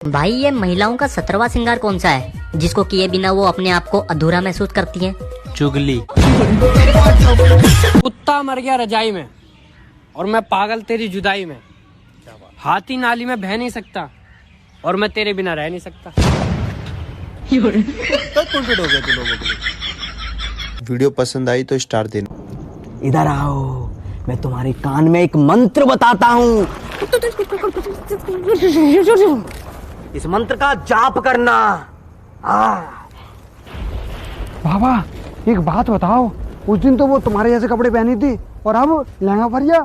भाई ये महिलाओं का 17वां श्रृंगार कौन सा है जिसको किए बिना वो अपने आप को अधूरा महसूस करती हैं? चुगली। कुत्ता मर गया रजाई में और मैं पागल तेरी जुदाई में। हाथी नाली में बह नहीं सकता और मैं तेरे बिना रह नहीं सकता। कॉन्फिडेंट हो गया तू लोगों के लिए। वीडियो पसंद आई तो स्टार देना। इधर आओ, मैं तुम्हारे कान में एक मंत्र बताता हूँ। इस मंत्र का जाप करना। बाबा एक बात बताओ, उस दिन तो वो तुम्हारे जैसे कपड़े पहनी थी और अब लहंगा फरिया।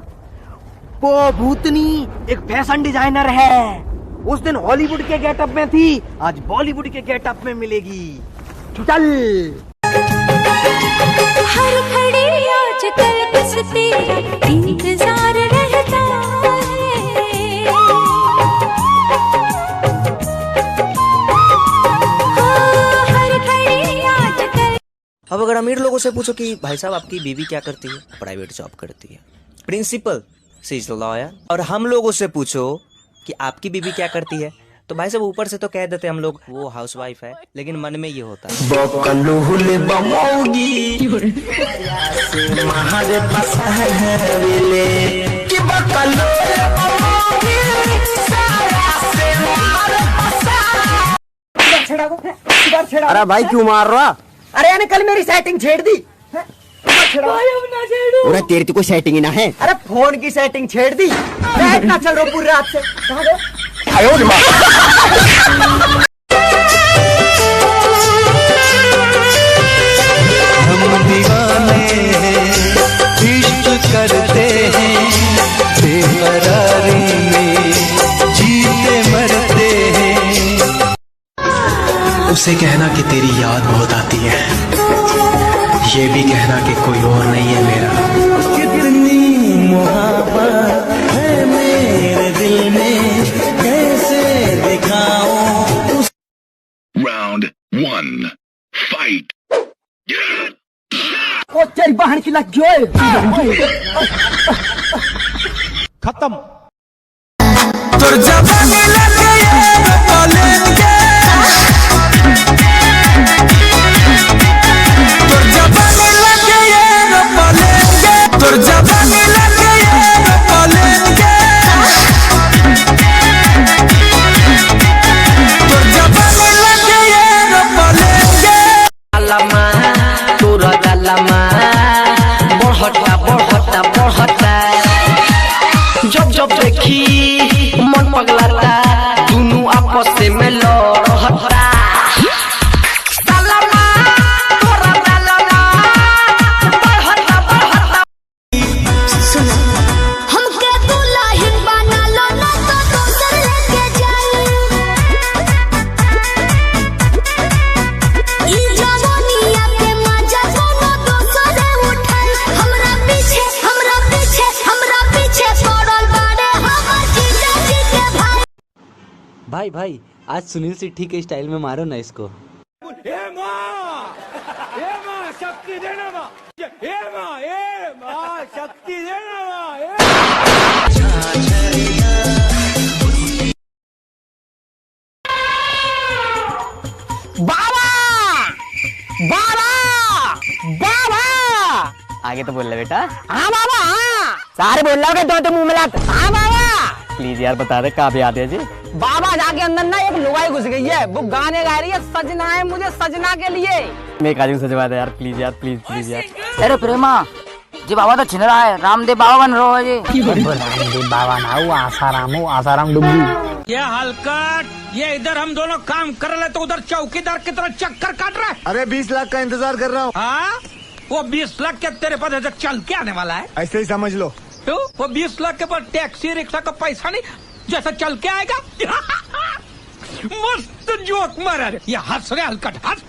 वो भूतनी एक फैशन डिजाइनर है। उस दिन हॉलीवुड के गेटअप में थी, आज बॉलीवुड के गेटअप में मिलेगी। चल। हर घड़ी आजकल बस तेरा इंतजार रहता है। हर घड़ी आजकल। अब अगर अमीर लोगों से पूछो कि भाई साहब आपकी बीवी क्या करती है, प्राइवेट जॉब करती है। Principal c is lawyer. और हम लोगों से पूछो कि आपकी बीवी क्या करती है, तो भाई साहब ऊपर से तो कह देते हम लोग वो हाउसवाइफ है, लेकिन मन में ये होता है अरे भाई क्यों मार रहा? अरे यानी कल मेरी सेटिंग छेड़ दी। अरे तेरी तो कोई सेटिंग ही ना है। अरे फोन की सेटिंग छेड़ दी। मैं इतना चल रहा पूरी रात से। कहाँ गए? हम दीवाने इश्क करते हैं, बेकरारी में जीते मरते हैं। उसे कहना कि तेरी याद बहुत आती है, ये भी कहना कि कोई और नहीं है मेरा। कितनी मोहब्बत है मेरे दिल में, कैसे दिखाऊं। Round 1, fight. ओ तेरी बहन की लग गई। खत्म। तो जवानी लग गई कॉलेंगे, तो जवानी लग गई कॉलेंगे, तो जवानी लग गई कॉलेंगे, तो जवानी लग गई कॉलेंगे। लम्मा तोरा लम्मा बढ़ता बढ़ता बढ़ता, जब जब देखी मन पगलाता, दोनों आपस में लड़ता। हमके दुल्हन बना लो ना तो दोसर लेके जाई। ई जवानिया के मजा कोनो दोसर उठाई। हमरा पीछे पड़ल बाड़े हमर जीजा जी के भाई। भाई भाई आज सुनील सिट्ठी के स्टाइल में मारो ना इसको। बाबा बाबा बाबा आगे तो बोल रहे बेटा। हाँ बाबा हाँ। सारे बोल रहे तो मुंह मिला। हाँ बाबा प्लीज यार बता दे कहाँ पे आते हैं जी। बाबा जाके अंदर ना एक लुगाई घुस गई है, वो गाने गा रही है सजना है मुझे सजना के लिए। मैं एक आदमी सजवा दे यार प्लीज यार प्लीज प्लीज यार। अरे प्रेमा जी बाबा तो छिन रहा है, रामदेव बाबा बन रहा है जी। रामदेव बाबा ना हो, आसाराम हो, आसाराम डुब्बी। ये हलकट, ये इधर हम दोनों काम कर रहे तो उधर चौकीदार की तरह चक्कर काट रहा है। अरे 20 लाख का इंतजार कर रहा हूँ। हाँ वो 20 लाख के तेरे पास ऐसे चल के आने वाला है। ऐसे ही समझ लो। तो वो 20 लाख के पास टैक्सी रिक्शा का पैसा नहीं, जैसा चल के आएगा। मस्त जोक मारा रे, ये हंस रहे हलकट हंस।